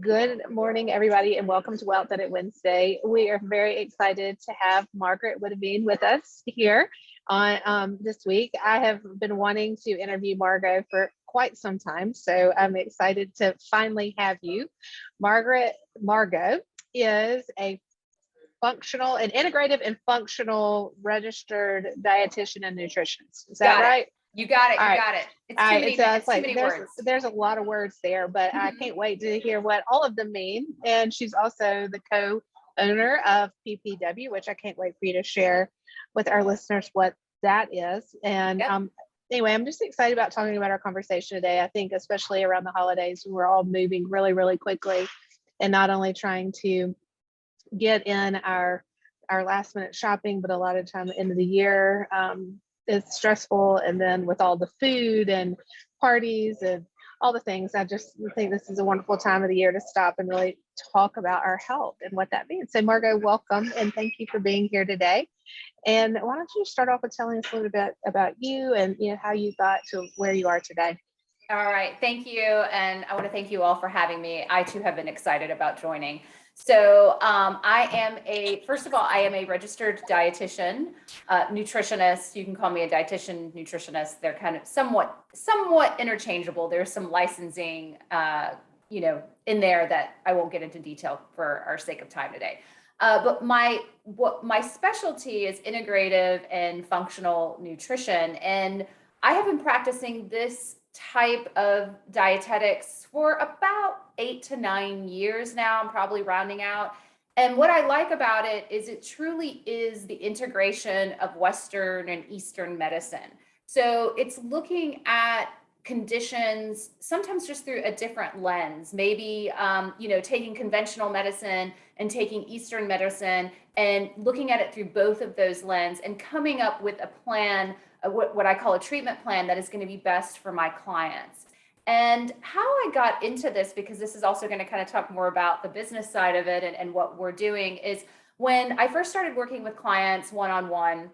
Good morning, everybody, and welcome to Well Done It Wednesday. We are very excited to have Margaret Witteveen with us here on this week. I have been wanting to interview Margot for quite some time, so I'm excited to finally have you. Margot is a functional and integrative and functional registered dietitian and nutritionist. Is that Got it. right? You got it. All You right. got it. It's All too right. many. It's It's too like many words. there's a lot of words there, but I can't wait to hear what all of them mean. And she's also the co-owner of PPW, which I can't wait for you to share with our listeners what that is. And Yep. Anyway, I'm just excited about talking about our conversation today. I think especially around the holidays, we're all moving really, really quickly, and not only trying to get in our last minute shopping, but a lot of time at the end of the year is stressful. And then with all the food and parties and all the things, I just think this is a wonderful time of the year to stop and really talk about our health and what that means. So Margot, welcome and thank you for being here today. And why don't you start off with telling us a little bit about you and how you got to where you are today? All right. Thank you. And I want to thank you all for having me. I too have been excited about joining. So first of all, I am a registered dietitian, nutritionist. You can call me a dietitian, nutritionist. They're kind of somewhat interchangeable. There's some licensing, in there that I won't get into detail for our sake of time today. But my specialty is integrative and functional nutrition. And I have been practicing this type of dietetics for about 8 to 9 years now. I'm probably rounding out. And what I like about it is it truly is the integration of Western and Eastern medicine. So it's looking at conditions sometimes just through a different lens, maybe taking conventional medicine and taking Eastern medicine and looking at it through both of those lenses and coming up with a plan, what I call a treatment plan that is going to be best for my clients. And how I got into this, because this is also going to kind of talk more about the business side of it and what we're doing, is when I first started working with clients one-on-one.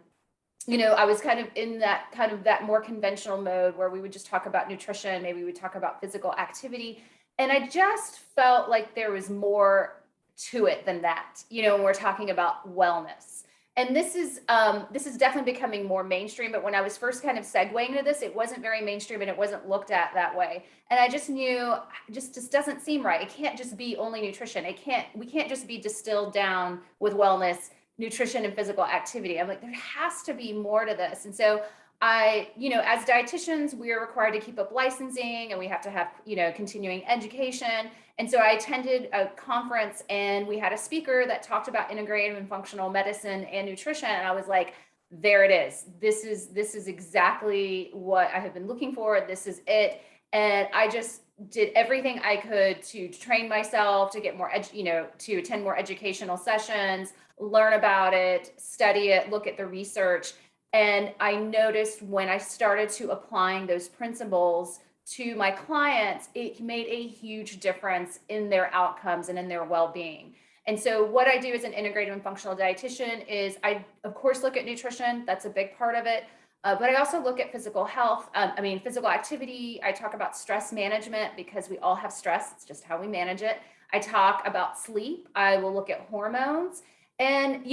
I was kind of in that more conventional mode where we would just talk about nutrition, maybe we would talk about physical activity. And I just felt like there was more to it than that, when we're talking about wellness. And this is definitely becoming more mainstream. But when I was first kind of segueing to this, it wasn't very mainstream and it wasn't looked at that way. And I just knew just doesn't seem right. It can't just be only nutrition. We can't just be distilled down with wellness, nutrition, and physical activity. I'm like, there has to be more to this. And so as dietitians, we are required to keep up licensing and we have to have, continuing education. And so I attended a conference and we had a speaker that talked about integrative and functional medicine and nutrition. And I was like, there it is. This is exactly what I have been looking for. This is it. And I just did everything I could to train myself, to get more, to attend more educational sessions, learn about it, study it, look at the research. And I noticed when I started to applying those principles to my clients, it made a huge difference in their outcomes and in their well-being. And so what I do as an integrative and functional dietitian is I, of course, look at nutrition. That's a big part of it. But I also look at physical health, physical activity. I talk about stress management because we all have stress. It's just how we manage it. I talk about sleep. I will look at hormones and,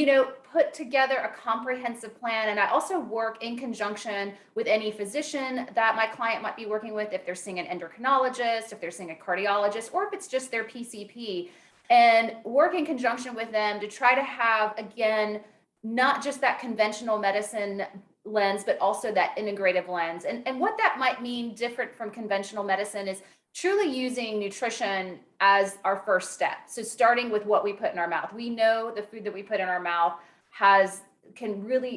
put together a comprehensive plan. And I also work in conjunction with any physician that my client might be working with, if they're seeing an endocrinologist, if they're seeing a cardiologist, or if it's just their PCP, and work in conjunction with them to try to have, again, not just that conventional medicine lens, but also that integrative lens. And what that might mean different from conventional medicine is truly using nutrition as our first step. So starting with what we put in our mouth. We know the food that we put in our mouth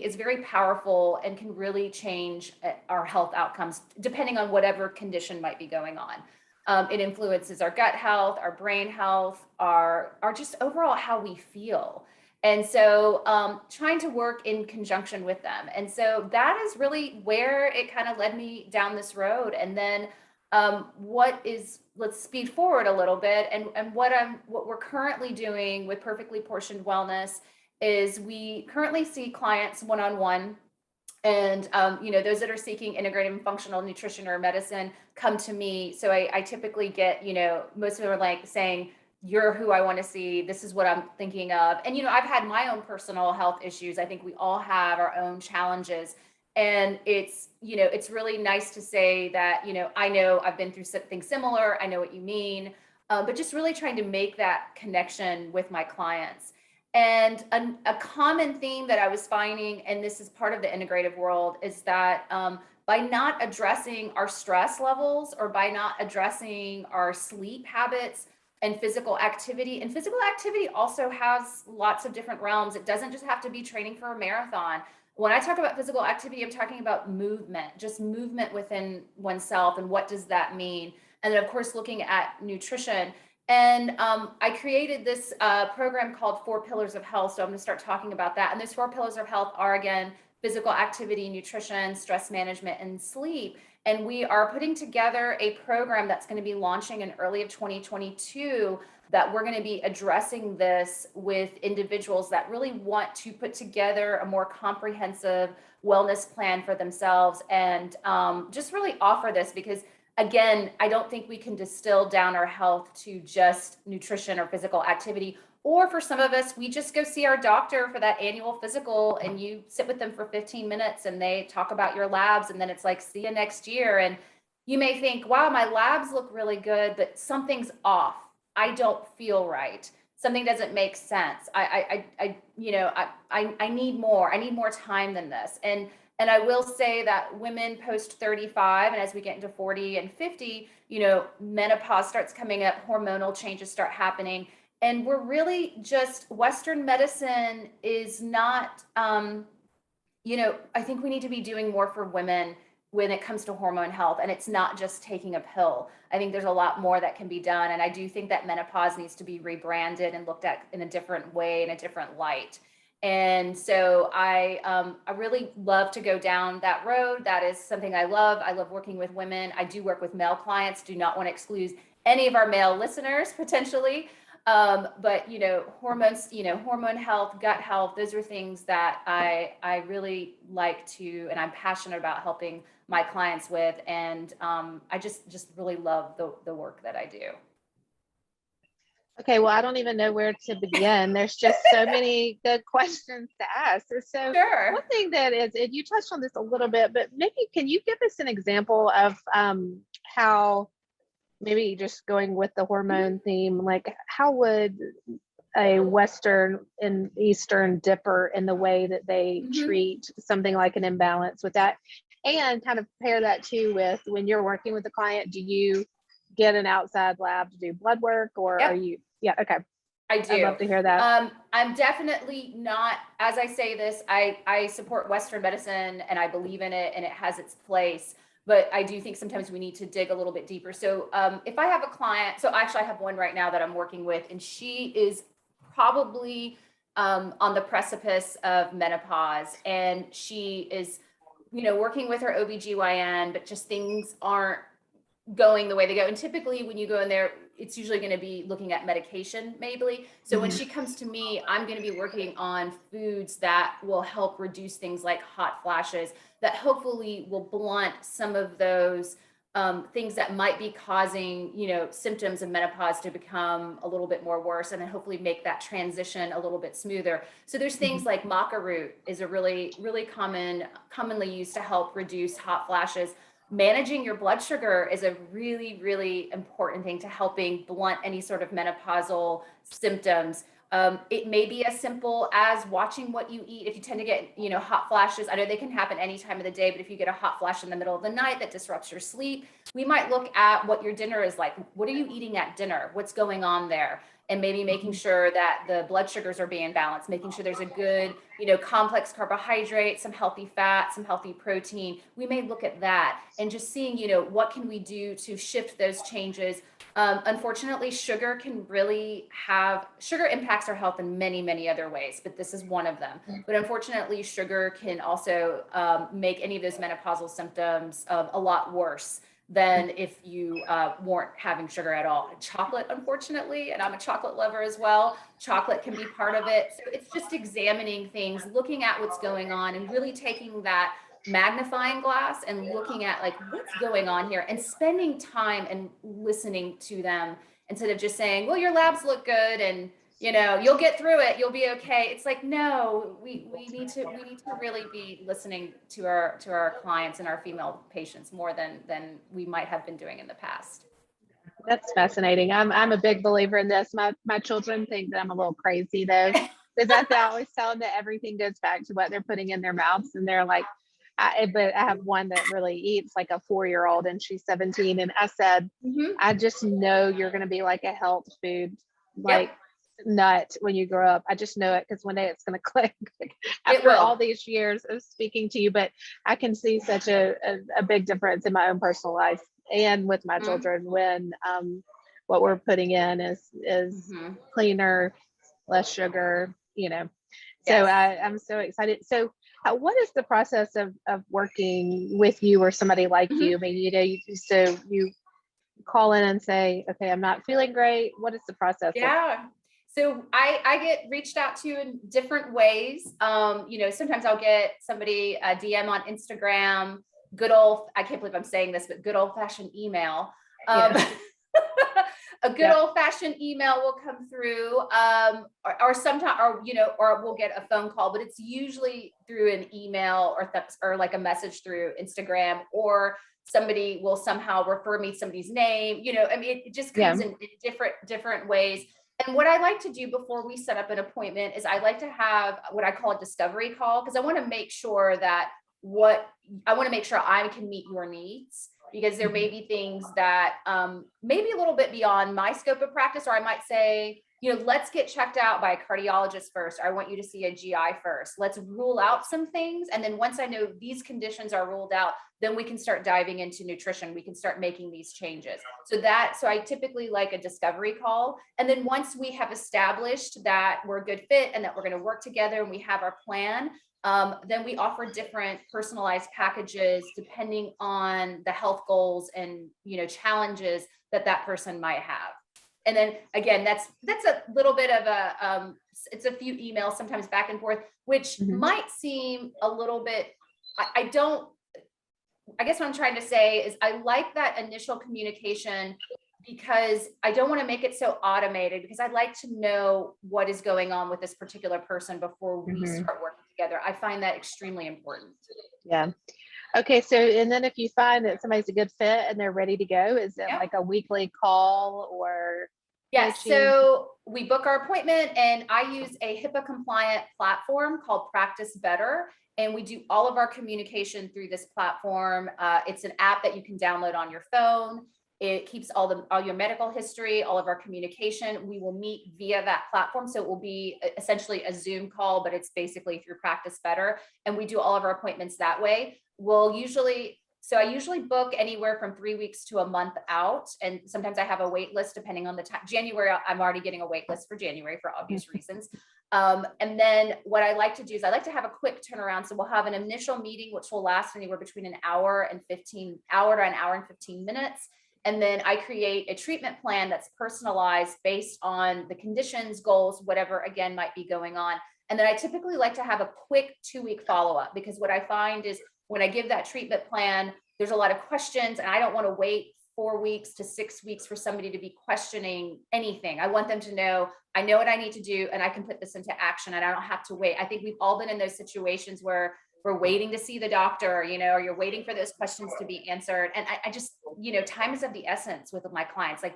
is very powerful and can really change our health outcomes depending on whatever condition might be going on. It influences our gut health, our brain health, our just overall how we feel. And so trying to work in conjunction with them. And so that is really where it kind of led me down this road. And then let's speed forward a little bit. And what we're currently doing with Perfectly Portioned Wellness is we currently see clients one-on-one And, those that are seeking integrative and functional nutrition or medicine come to me. So I typically get, most of them are like saying, you're who I want to see. This is what I'm thinking of. And, I've had my own personal health issues. I think we all have our own challenges. And it's really nice to say that, I know I've been through something similar. I know what you mean. But just really trying to make that connection with my clients. And a common theme that I was finding, and this is part of the integrative world, is that by not addressing our stress levels or by not addressing our sleep habits and physical activity, and physical activity also has lots of different realms. It doesn't just have to be training for a marathon. When I talk about physical activity, I'm talking about movement, just movement within oneself. And what does that mean? And then, of course, looking at nutrition. And I created this program called 4 Pillars of Health. So I'm going to start talking about that. And those 4 pillars of health are, again, physical activity, nutrition, stress management, and sleep. And we are putting together a program that's going to be launching in early of 2022 that we're going to be addressing this with individuals that really want to put together a more comprehensive wellness plan for themselves, and just really offer this because, again, I don't think we can distill down our health to just nutrition or physical activity. Or for some of us, we just go see our doctor for that annual physical and you sit with them for 15 minutes and they talk about your labs, and then it's like, see you next year. And you may think, wow, my labs look really good, but something's off. I don't feel right. Something doesn't make sense. I need more. I need more time than this. And I will say that women post 35, and as we get into 40 and 50, menopause starts coming up, hormonal changes start happening. And we're really just, Western medicine is not, I think we need to be doing more for women when it comes to hormone health. And it's not just taking a pill. I think there's a lot more that can be done. And I do think that menopause needs to be rebranded and looked at in a different way, in a different light. And so I really love to go down that road. That is something I love. I love working with women. I do work with male clients. Do not want to exclude any of our male listeners potentially. But hormones, hormone health, gut health, those are things that I really like to, and I'm passionate about helping my clients with. And I just really love the work that I do. Okay, well, I don't even know where to begin. There's just so many good questions to ask. So Sure. one thing that is, and you touched on this a little bit, but maybe can you give us an example of how, maybe just going with the hormone theme, like how would a Western and Eastern differ in the way that they treat something like an imbalance with that? And kind of pair that too with when you're working with a client, do you get an outside lab to do blood work, or are you? Yeah, okay. I do. I'd love to hear that. I'm definitely not, as I say this, I support Western medicine and I believe in it and it has its place. But I do think sometimes we need to dig a little bit deeper. So if I have a client, so actually I have one right now that I'm working with, and she is probably on the precipice of menopause, and she is, working with her OBGYN, but just things aren't going the way they go. And typically when you go in there, it's usually going to be looking at medication, maybe. So when she comes to me, I'm going to be working on foods that will help reduce things like hot flashes, that hopefully will blunt some of those things that might be causing, symptoms of menopause to become a little bit more worse, and then hopefully make that transition a little bit smoother. So there's things like maca root is a really, really commonly used to help reduce hot flashes. Managing your blood sugar is a really, really important thing to helping blunt any sort of menopausal symptoms. It may be as simple as watching what you eat. If you tend to get, hot flashes, I know they can happen any time of the day, but if you get a hot flash in the middle of the night that disrupts your sleep, we might look at what your dinner is like. What are you eating at dinner? What's going on there? And maybe making sure that the blood sugars are being balanced, making sure there's a good, complex carbohydrate, some healthy fat, some healthy protein. We may look at that and just seeing, what can we do to shift those changes. Unfortunately, sugar impacts our health in many, many other ways, but this is one of them. But unfortunately, sugar can also make any of those menopausal symptoms a lot worse than if you weren't having sugar at all. Chocolate, unfortunately, and I'm a chocolate lover as well, chocolate can be part of it. So it's just examining things, looking at what's going on, and really taking that magnifying glass and looking at like what's going on here and spending time and listening to them instead of just saying, well, your labs look good and you'll get through it, you'll be okay. It's like, no, we need to really be listening to our clients and our female patients more than we might have been doing in the past. That's fascinating. I'm a big believer in this. My children think that I'm a little crazy though, because I always tell them that everything goes back to what they're putting in their mouths, and they're like, but I have one that really eats like a 4-year-old, and she's 17, and I said, I just know you're going to be like a health food like nut when you grow up. I just know it, because one day it's going to click after all these years of speaking to you. But I can see such a big difference in my own personal life and with my children when what we're putting in is cleaner, less sugar, So I'm so excited. So what is the process of working with you or somebody like you? I mean, you call in and say, okay, I'm not feeling great. What is the process? Yeah. So I get reached out to in different ways. Sometimes I'll get somebody a DM on Instagram, I can't believe I'm saying this, but good old fashioned email. A good old fashioned email will come through, or sometimes, or we'll get a phone call, but it's usually through an email or like a message through Instagram, or somebody will somehow refer me somebody's name. I mean, it just comes in different ways. And what I like to do before we set up an appointment is I like to have what I call a discovery call, because I want to make sure I can meet your needs, because there may be things that maybe a little bit beyond my scope of practice, or I might say, let's get checked out by a cardiologist first, or I want you to see a GI first. Let's rule out some things. And then once I know these conditions are ruled out, then we can start diving into nutrition. We can start making these changes. So I typically like a discovery call. And then once we have established that we're a good fit and that we're going to work together and we have our plan, then we offer different personalized packages depending on the health goals and challenges that person might have. And then again, that's a little bit of it's a few emails sometimes back and forth, which might seem a little bit. I guess what I'm trying to say is I like that initial communication, because I don't want to make it so automated, because I'd like to know what is going on with this particular person before we start working together. I find that extremely important. Yeah. Okay. So, and then if you find that somebody's a good fit and they're ready to go, is it like a weekly call or? Yes. So we book our appointment, and I use a HIPAA compliant platform called Practice Better. And we do all of our communication through this platform. It's an app that you can download on your phone. It keeps all your medical history, all of our communication. We will meet via that platform. So it will be essentially a Zoom call, but it's basically through Practice Better. And we do all of our appointments that way. I usually book anywhere from 3 weeks to a month out. And sometimes I have a wait list depending on the time. January, I'm already getting a wait list for January for obvious reasons. And then what I like to do is I like to have a quick turnaround. So we'll have an initial meeting, which will last anywhere between an hour to an hour and 15 minutes. And then I create a treatment plan that's personalized based on the conditions, goals, whatever, again, might be going on. And then I typically like to have a quick 2-week follow-up, because what I find is when I give that treatment plan, there's a lot of questions, and I don't want to wait 4 weeks to 6 weeks for somebody to be questioning anything. I want them to know, I know what I need to do, and I can put this into action, and I don't have to wait. I think we've all been in those situations where we're waiting to see the doctor, or you're waiting for those questions to be answered. And I just, time is of the essence with my clients. Like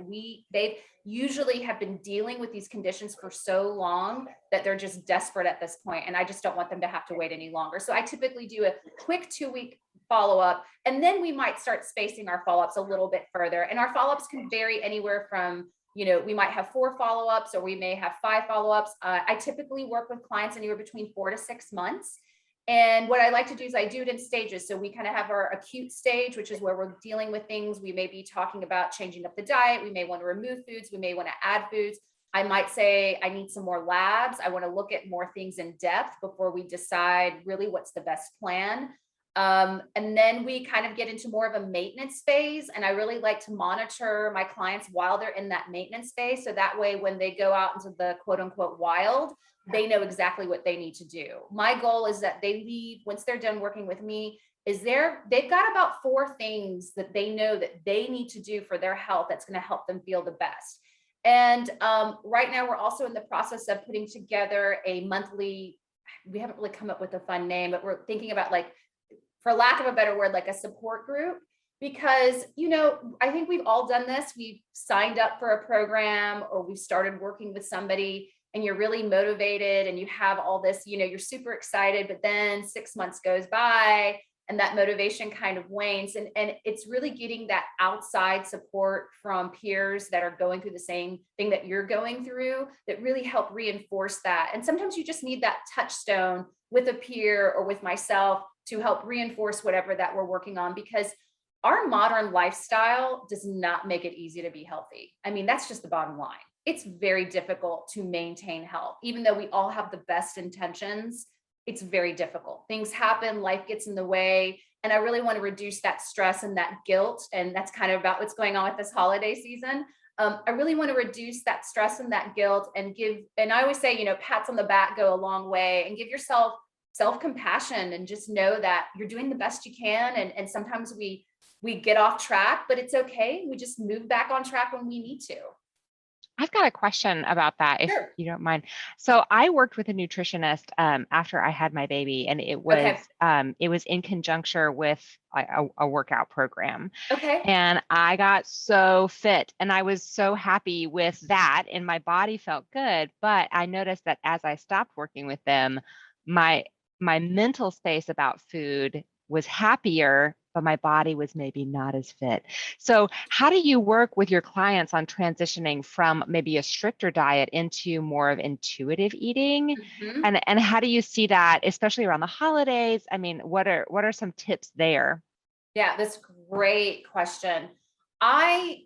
they usually have been dealing with these conditions for so long that they're just desperate at this point. And I just don't want them to have to wait any longer. So I typically do a quick 2-week follow-up, and then we might start spacing our follow-ups a little bit further. And our follow-ups can vary anywhere from, we might have 4 follow-ups, or we may have 5 follow-ups. I typically work with clients anywhere between 4 to 6 months. And what I like to do is I do it in stages. So we kind of have our acute stage, which is where we're dealing with things. We may be talking about changing up the diet. We may want to remove foods. We may want to add foods. I might say, I need some more labs. I want to look at more things in depth before we decide really what's the best plan. And then we kind of get into more of a maintenance phase. And I really like to monitor my clients while they're in that maintenance phase. So that way, when they go out into the quote unquote wild, they know exactly what they need to do. My goal is that they leave, once they're done working with me, is they've got about 4 things that they know that they need to do for their health that's going to help them feel the best. And right now we're also in the process of putting together a monthly, we haven't really come up with a fun name, but we're thinking about, like, for lack of a better word, like a support group. Because, I think we've all done this. We've signed up for a program, or we've started working with somebody, and you're really motivated and you have all this, you're super excited, but then 6 months goes by and that motivation kind of wanes. And it's really getting that outside support from peers that are going through the same thing that you're going through that really help reinforce that. And sometimes you just need that touchstone with a peer or with myself to help reinforce whatever that we're working on, because our modern lifestyle does not make it easy to be healthy. I mean, that's just the bottom line. It's very difficult to maintain health. Even though we all have the best intentions, it's very difficult. Things happen, life gets in the way. And I really want to reduce that stress and that guilt. And that's kind of about what's going on with this holiday season. I really want to reduce that stress and that guilt, and I always say, pats on the back go a long way, and give yourself self-compassion, and just know that you're doing the best you can. And sometimes we get off track, but it's okay. We just move back on track when we need to. I've got a question about that, if Sure. you don't mind. So I worked with a nutritionist after I had my baby, and it was in conjunction with a workout program. Okay. And I got so fit, and I was so happy with that, and my body felt good. But I noticed that as I stopped working with them, my mental space about food was happier, but my body was maybe not as fit. So how do you work with your clients on transitioning from maybe a stricter diet into more of intuitive eating? Mm-hmm. And how do you see that, especially around the holidays? I mean, what are some tips there? Yeah, that's a great question. I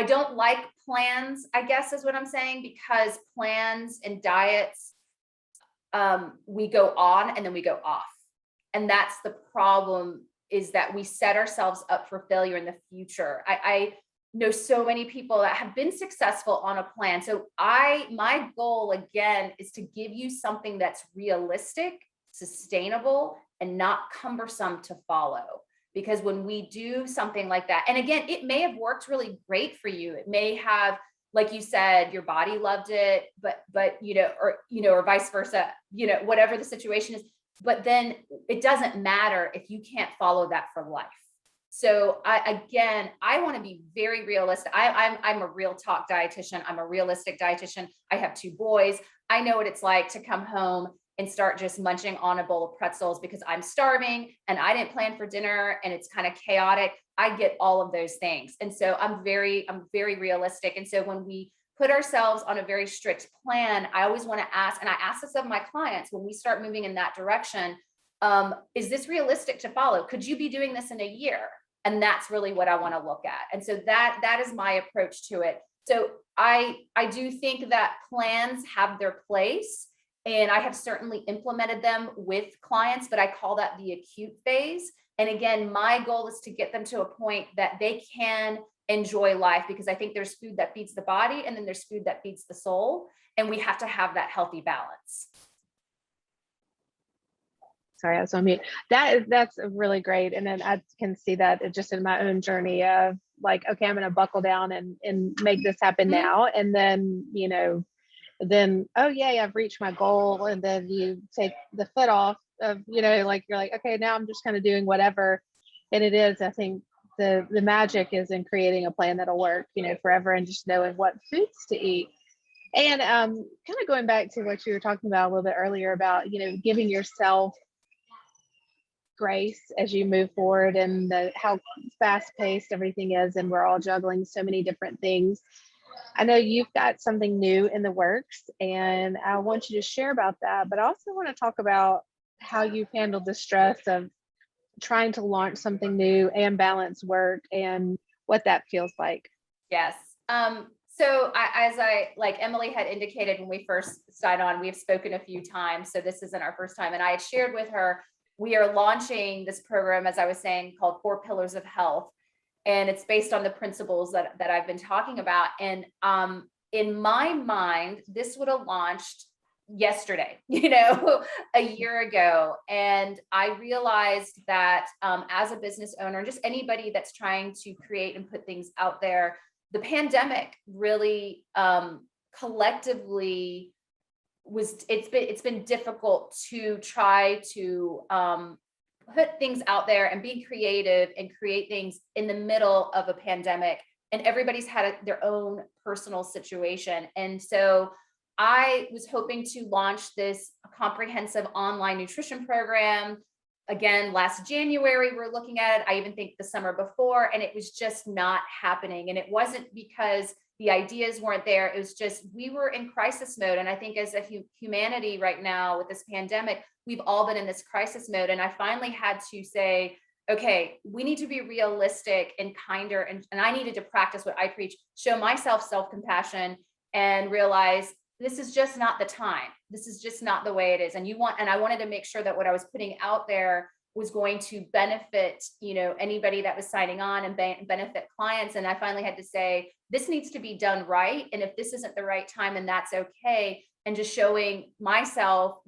don't like plans, I guess is what I'm saying, because plans and diets, we go on and then we go off. And that's the problem, is that we set ourselves up for failure in the future. I know so many people that have been successful on a plan. So my goal again is to give you something that's realistic, sustainable, and not cumbersome to follow. Because when we do something like that, and again, it may have worked really great for you. It may have, like you said, your body loved it, but or vice versa, whatever the situation is. But then it doesn't matter if you can't follow that for life. So I want to be very realistic. I'm a real talk dietitian. I'm a realistic dietitian. I have 2 boys. I know what it's like to come home and start just munching on a bowl of pretzels because I'm starving and I didn't plan for dinner and it's kind of chaotic. I get all of those things. And so I'm very realistic. And so when we put ourselves on a very strict plan, I always want to ask, and I ask this of my clients when we start moving in that direction, is this realistic to follow? Could you be doing this in a year? And that's really what I want to look at. And so that is my approach to it. So I do think that plans have their place, and I have certainly implemented them with clients, but I call that the acute phase. And again, my goal is to get them to a point that they can enjoy life, because I think there's food that feeds the body and then there's food that feeds the soul. And we have to have that healthy balance. Sorry, I was on mute. That's really great. And then I can see that just in my own journey of like, okay, I'm going to buckle down and make this happen now. And then, then, oh yay, I've reached my goal. And then you take the foot off of, like, you're like, okay, now I'm just kind of doing whatever. And it is, I think the magic is in creating a plan that'll work, forever, and just knowing what foods to eat. And kind of going back to what you were talking about a little bit earlier about, giving yourself grace as you move forward, and how fast paced everything is. And we're all juggling so many different things. I know you've got something new in the works, and I want you to share about that, but I also want to talk about how you've handled the stress of trying to launch something new and balance work, and what that feels like. Yes. So as like Emily had indicated when we first signed on, we've spoken a few times, so this isn't our first time. And I had shared with her, we are launching this program, as I was saying, called 4 Pillars of Health. And it's based on the principles that I've been talking about. And in my mind, this would have launched yesterday, a year ago. And I realized that as a business owner, just anybody that's trying to create and put things out there, the pandemic really collectively it's been difficult to try to put things out there and be creative and create things in the middle of a pandemic. And everybody's had their own personal situation. And so I was hoping to launch this comprehensive online nutrition program. Again, last January, we're looking at it. I even think the summer before, and it was just not happening. And it wasn't because the ideas weren't there. It was just, we were in crisis mode. And I think as a humanity right now with this pandemic, we've all been in this crisis mode. And I finally had to say, okay, we need to be realistic and kinder. And I needed to practice what I preach, show myself self-compassion, and realize this is just not the time. This is just not the way it is. And I wanted to make sure that what I was putting out there was going to benefit, anybody that was signing on, and benefit clients. And I finally had to say, this needs to be done right. And if this isn't the right time, and that's okay. And just showing myself,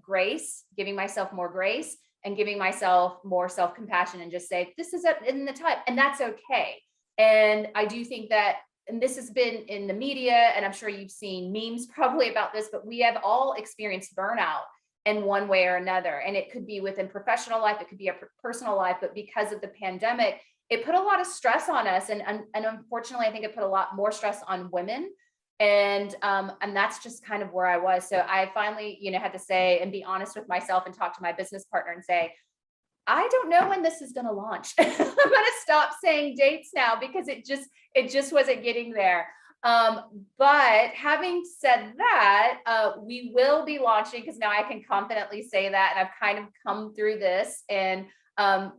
grace, giving myself more grace, and giving myself more self-compassion, and just say, this is in the time, and that's okay. And I do think that, and this has been in the media, and I'm sure you've seen memes probably about this, but we have all experienced burnout in one way or another. And it could be within professional life, it could be a personal life, but because of the pandemic, it put a lot of stress on us. And unfortunately, I think it put a lot more stress on women. And that's just kind of where I was. So I finally, had to say and be honest with myself and talk to my business partner and say, I don't know when this is going to launch. I'm going to stop saying dates now because it just wasn't getting there. But having said that, we will be launching, because now I can confidently say that, and I've kind of come through this, and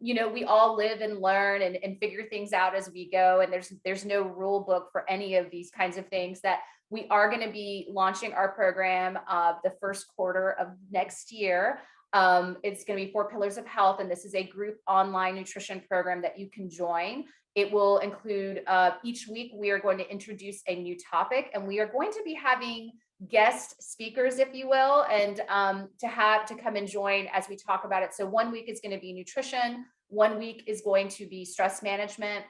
we all live and learn and figure things out as we go. And there's no rule book for any of these kinds of things. That we are going to be launching our program the first quarter of next year. It's going to be 4 Pillars of Health, and this is a group online nutrition program that you can join. It will include each week we are going to introduce a new topic, and we are going to be having guest speakers, if you will, and to come and join as we talk about it. So 1 week is going to be nutrition, 1 week is going to be stress management,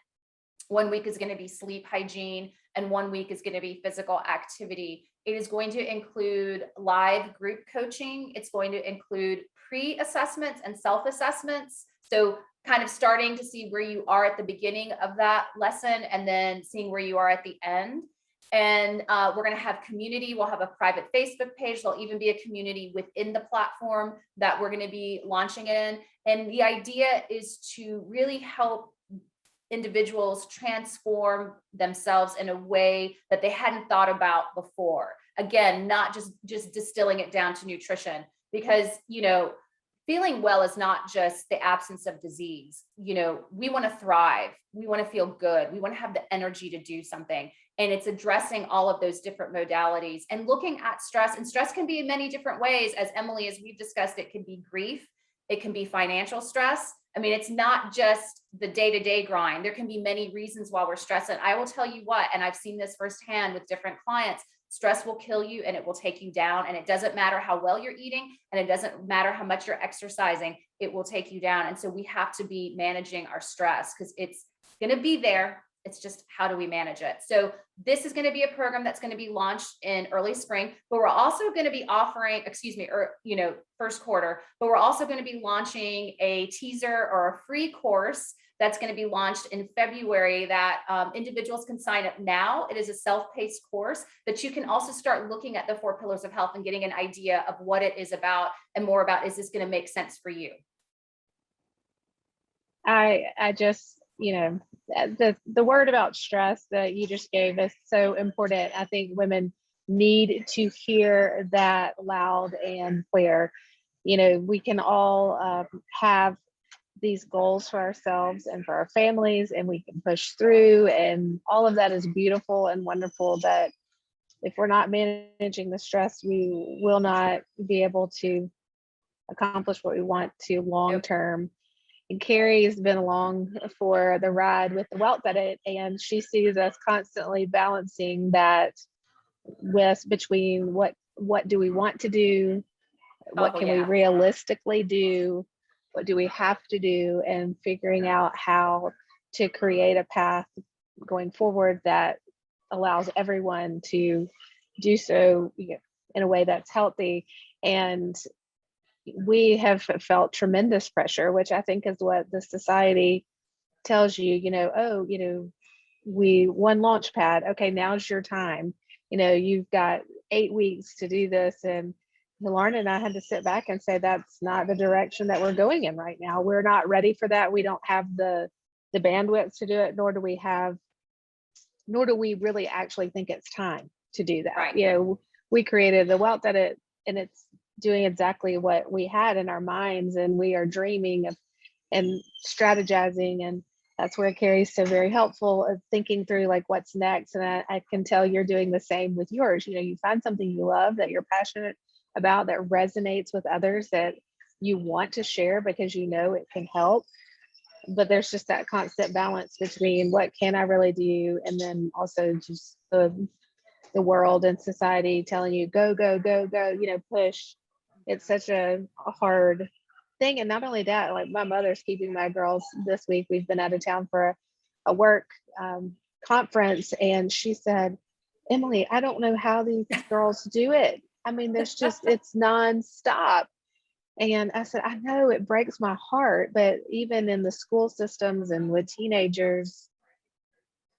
1 week is going to be sleep hygiene, and 1 week is going to be physical activity. It is going to include live group coaching. It's going to include pre-assessments and self-assessments. So kind of starting to see where you are at the beginning of that lesson, and then seeing where you are at the end. And we're going to have community. We'll have a private Facebook page. There'll even be a community within the platform that we're going to be launching in. And the idea is to really help individuals transform themselves in a way that they hadn't thought about before. Again, not just distilling it down to nutrition, because, feeling well is not just the absence of disease. We want to thrive. We want to feel good. We want to have the energy to do something. And it's addressing all of those different modalities and looking at stress. And stress can be in many different ways. As Emily, as we've discussed, it can be grief. It can be financial stress. I mean, it's not just the day-to-day grind. There can be many reasons why we're stressed. And I will tell you what, and I've seen this firsthand with different clients, stress will kill you and it will take you down. And it doesn't matter how well you're eating, and it doesn't matter how much you're exercising, it will take you down. And so we have to be managing our stress, because it's going to be there. It's just, how do we manage it? So this is going to be a program that's going to be launched in early spring, but we're also going to be offering, first quarter, but we're also going to be launching a teaser or a free course that's going to be launched in February that individuals can sign up now. It is a self-paced course that you can also start looking at the 4 Pillars of Health and getting an idea of what it is about, and more about, is this going to make sense for you? I just, the word about stress that you just gave is so important. I think women need to hear that loud and clear. We can all have these goals for ourselves and for our families, and we can push through, and all of that is beautiful and wonderful. But if we're not managing the stress, we will not be able to accomplish what we want to long term. And Carrie's been along for the ride with the Wealth Edit, and she sees us constantly balancing that between what what do we want to do? What Oh, can we yeah. realistically do? What do we have to do? And figuring out how to create a path going forward that allows everyone to do so, in a way that's healthy. And we have felt tremendous pressure, which I think is what the society tells you, oh, we one launch pad. Okay, now's your time. You've got 8 weeks to do this. And Lauren and I had to sit back and say, that's not the direction that we're going in right now. We're not ready for that. We don't have the bandwidth to do it, nor do we really actually think it's time to do that. Right. We created the Wealth Edit, and it's doing exactly what we had in our minds, and we are dreaming of and strategizing. And that's where Carrie's so very helpful of thinking through like what's next. And I can tell you're doing the same with yours. You find something you love, that you're passionate about, that resonates with others, that you want to share because it can help. But there's just that constant balance between what can I really do, and then also just the world and society telling you go, go, go, go, push. It's such a hard thing. And not only that, like my mother's keeping my girls this week. We've been out of town for a work conference, and she said, Emily, I don't know how these girls do it. I mean, it's nonstop. And I said, I know it breaks my heart, but even in the school systems and with teenagers,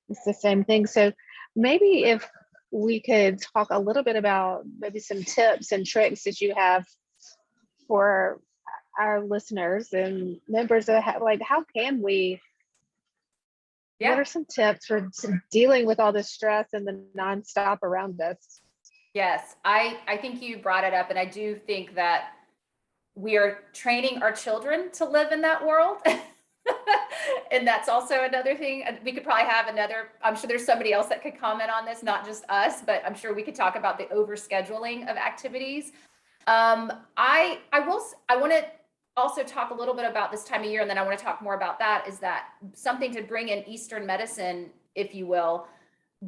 it's the same thing. So maybe if we could talk a little bit about maybe some tips and tricks that you have for our listeners and members that like, how can we, what are some tips for dealing with all the stress and the nonstop around us? Yes, I think you brought it up, and I do think that we are training our children to live in that world. And that's also another thing. We could probably have I'm sure there's somebody else that could comment on this, not just us, but I'm sure we could talk about the overscheduling of activities. I want to also talk a little bit about this time of year, and then I want to talk more about that, is that something to bring in Eastern medicine, if you will.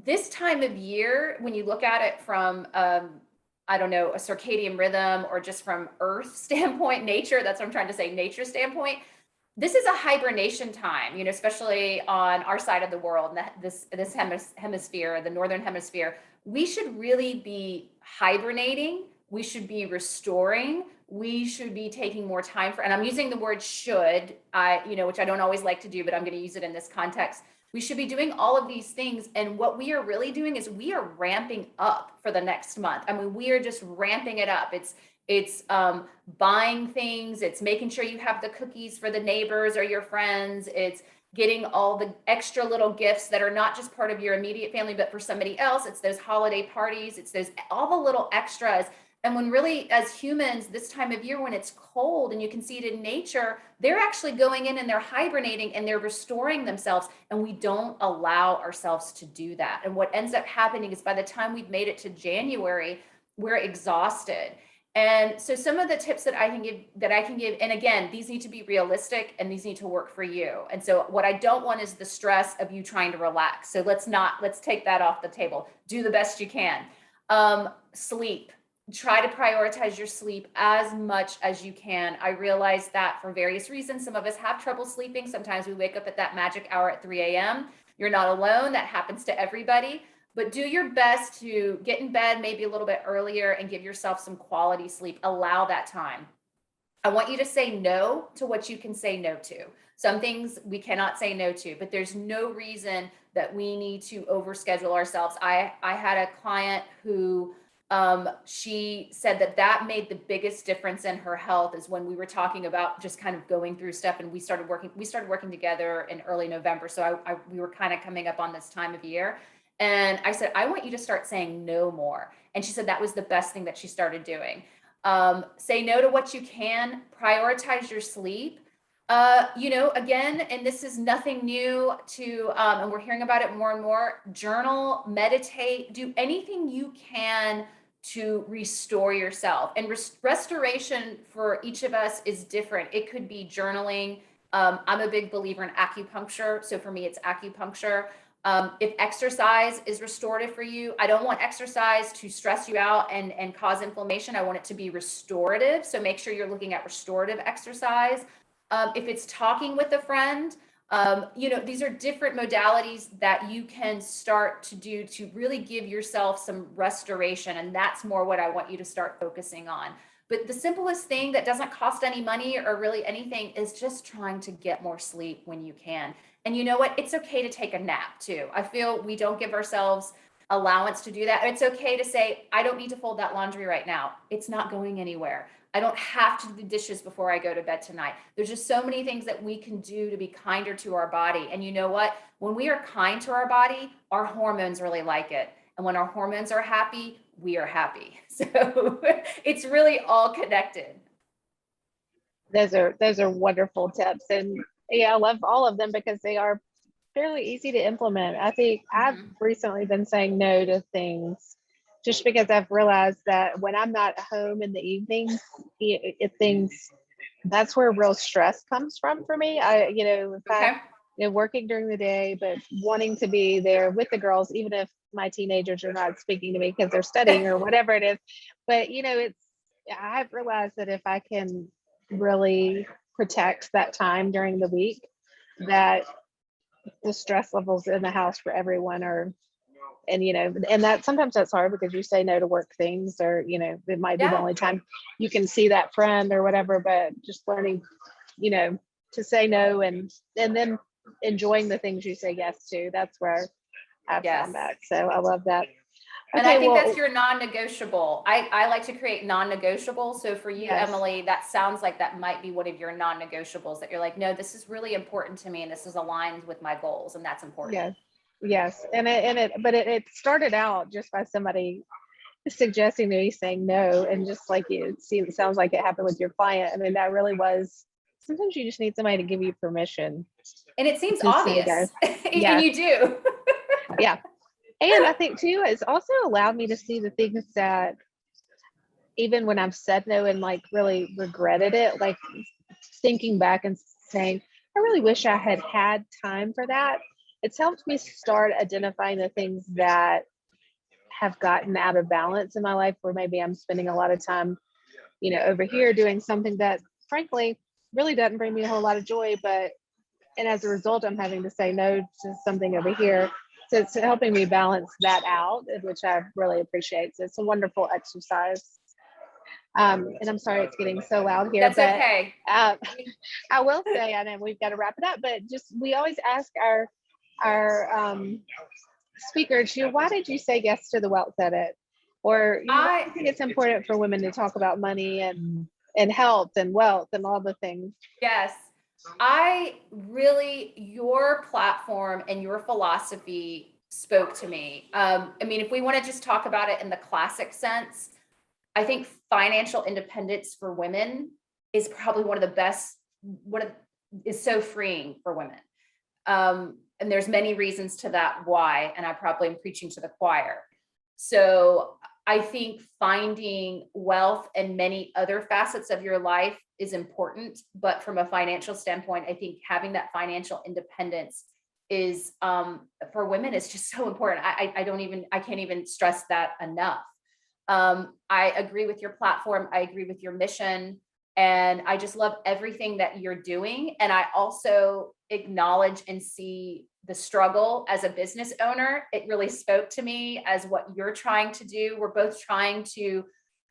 This time of year, when you look at it from, I don't know, a circadian rhythm, or just from Earth standpoint, nature, that's what I'm trying to say, nature standpoint, this is a hibernation time, especially on our side of the world, this hemisphere, the Northern Hemisphere. We should really be hibernating. We should be restoring. We should be taking more time and I'm using the word should, which I don't always like to do, but I'm going to use it in this context. We should be doing all of these things. And what we are really doing is we are ramping up for the next month. I mean, we are just ramping it up. It's buying things. It's making sure you have the cookies for the neighbors or your friends. It's getting all the extra little gifts that are not just part of your immediate family, but for somebody else. It's those holiday parties. It's all the little extras. And when really, as humans, this time of year, when it's cold and you can see it in nature, they're actually going in and they're hibernating and they're restoring themselves. And we don't allow ourselves to do that. And what ends up happening is by the time we've made it to January, we're exhausted. And so some of the tips that I can give, and again, these need to be realistic and these need to work for you. And so what I don't want is the stress of you trying to relax. So let's take that off the table. Do the best you can. Sleep. Try to prioritize your sleep as much as you can. I realize that for various reasons, some of us have trouble sleeping. Sometimes we wake up at that magic hour at 3 a.m. You're not alone. That happens to everybody. But do your best to get in bed maybe a little bit earlier and give yourself some quality sleep. Allow that time. I want you to say no to what you can say no to. Some things we cannot say no to, but there's no reason that we need to overschedule ourselves. I had a client who she said that made the biggest difference in her health, is when we were talking about just kind of going through stuff, and we started working together in early November. So we were kind of coming up on this time of year. And I said, I want you to start saying no more. And she said that was the best thing that she started doing. Say no to what you can, prioritize your sleep. Again, and this is nothing new and we're hearing about it more and more, journal, meditate, do anything you can to restore yourself. And restoration for each of us is different. It could be journaling. I'm a big believer in acupuncture. So for me, it's acupuncture. If exercise is restorative for you, I don't want exercise to stress you out and cause inflammation. I want it to be restorative. So make sure you're looking at restorative exercise. If it's talking with a friend, these are different modalities that you can start to do to really give yourself some restoration. And that's more what I want you to start focusing on. But the simplest thing that doesn't cost any money or really anything is just trying to get more sleep when you can. And you know what? It's okay to take a nap too. I feel we don't give ourselves allowance to do that. It's okay to say, I don't need to fold that laundry right now. It's not going anywhere. I don't have to do the dishes before I go to bed tonight. There's just so many things that we can do to be kinder to our body. And you know what? When we are kind to our body, our hormones really like it. And when our hormones are happy, we are happy. So it's really all connected. Those are wonderful tips. And yeah, I love all of them because they are fairly easy to implement. I think I've recently been saying no to things just because I've realized that when I'm not home in the evenings, that's where real stress comes from for me. Working during the day, but wanting to be there with the girls, even if my teenagers are not speaking to me because they're studying or whatever it is. But I've realized that if I can really protect that time during the week, that the stress levels in the house for everyone are, and that sometimes that's hard because you say no to work things, or it might be the only time you can see that friend or whatever. But just learning to say no and then enjoying the things you say yes to, that's where I've found that. So I love that. And I think that's your non-negotiable. I like to create non-negotiables. So for you, Emily, that sounds like that might be one of your non-negotiables that you're like, no, this is really important to me and this is aligned with my goals, and that's important. Yes. And it started out just by somebody suggesting to me saying no, and just like it sounds like it happened with your client. I mean, that really was, sometimes you just need somebody to give you permission. And it seems obvious. And you do. Yeah. And I think too, it's also allowed me to see the things that even when I've said no and like really regretted it, like thinking back and saying, I really wish I had had time for that. It's helped me start identifying the things that have gotten out of balance in my life, where maybe I'm spending a lot of time, over here doing something that frankly really doesn't bring me a whole lot of joy, and as a result, I'm having to say no to something over here. So it's helping me balance that out, which I really appreciate. So it's a wonderful exercise. And I'm sorry it's getting so loud here. That's okay. I will say, I know we've got to wrap it up, but we always ask our speakers, why did you say yes to the Wealth Edit? Or I think it's important for women to talk about money and health and wealth and all the things. Yes. Your platform and your philosophy spoke to me. If we want to just talk about it in the classic sense, I think financial independence for women is probably one of the best, is so freeing for women. And there's many reasons to that why, and I probably am preaching to the choir. So I think finding wealth and many other facets of your life is important, but from a financial standpoint, I think having that financial independence is, for women, is just so important. I can't even stress that enough. I agree with your platform. I agree with your mission. And I just love everything that you're doing. And I also acknowledge and see the struggle as a business owner. It really spoke to me as what you're trying to do. We're both trying to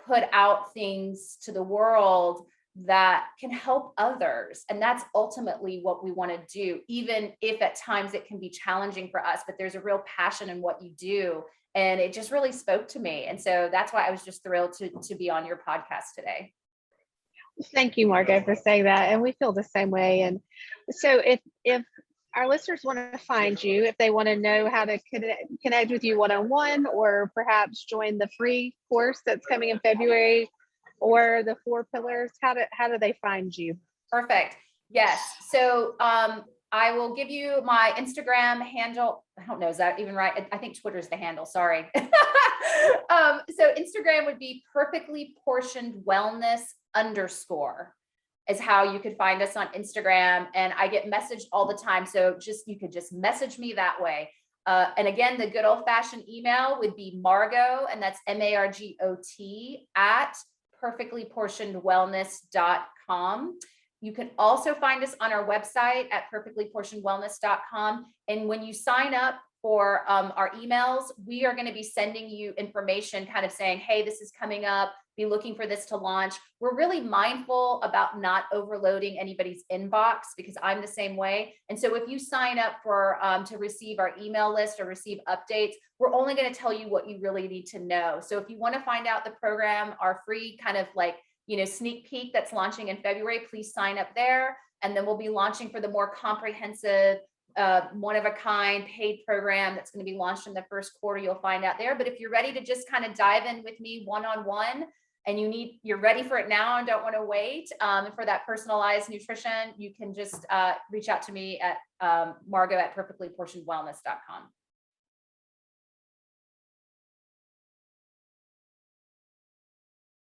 put out things to the world that can help others. And that's ultimately what we want to do, even if at times it can be challenging for us, but there's a real passion in what you do. And it just really spoke to me. And so that's why I was just thrilled to be on your podcast today. Thank you, Margot, for saying that. And we feel the same way. And so if our listeners want to find you, if they want to know how to connect with you one-on-one, or perhaps join the free course that's coming in February, or the 4 pillars, how do they find you? Perfect. Yes. So I will give you my Instagram handle. I don't know, is that even right? I think Twitter's the handle. Sorry. So Instagram would be perfectly portioned wellness _ is how you could find us on Instagram. And I get messaged all the time. So you could just message me that way. And again, the good old fashioned email would be Margot, and that's MARGOT at perfectlyportionedwellness.com. You can also find us on our website at perfectlyportionedwellness.com. And when you sign up for our emails, we are going to be sending you information kind of saying, hey, this is coming up. Be looking for this to launch. We're really mindful about not overloading anybody's inbox because I'm the same way. And so if you sign up for to receive our email list or receive updates, we're only going to tell you what you really need to know. So if you want to find out the program, our free kind of like, sneak peek that's launching in February, please sign up there. And then we'll be launching for the more comprehensive, one-of-a-kind paid program that's going to be launched in the first quarter. You'll find out there. But if you're ready to just kind of dive in with me one-on-one, and you're ready for it now and don't want to wait for that personalized nutrition, you can just reach out to me at Margot at perfectlyportionedwellness.com.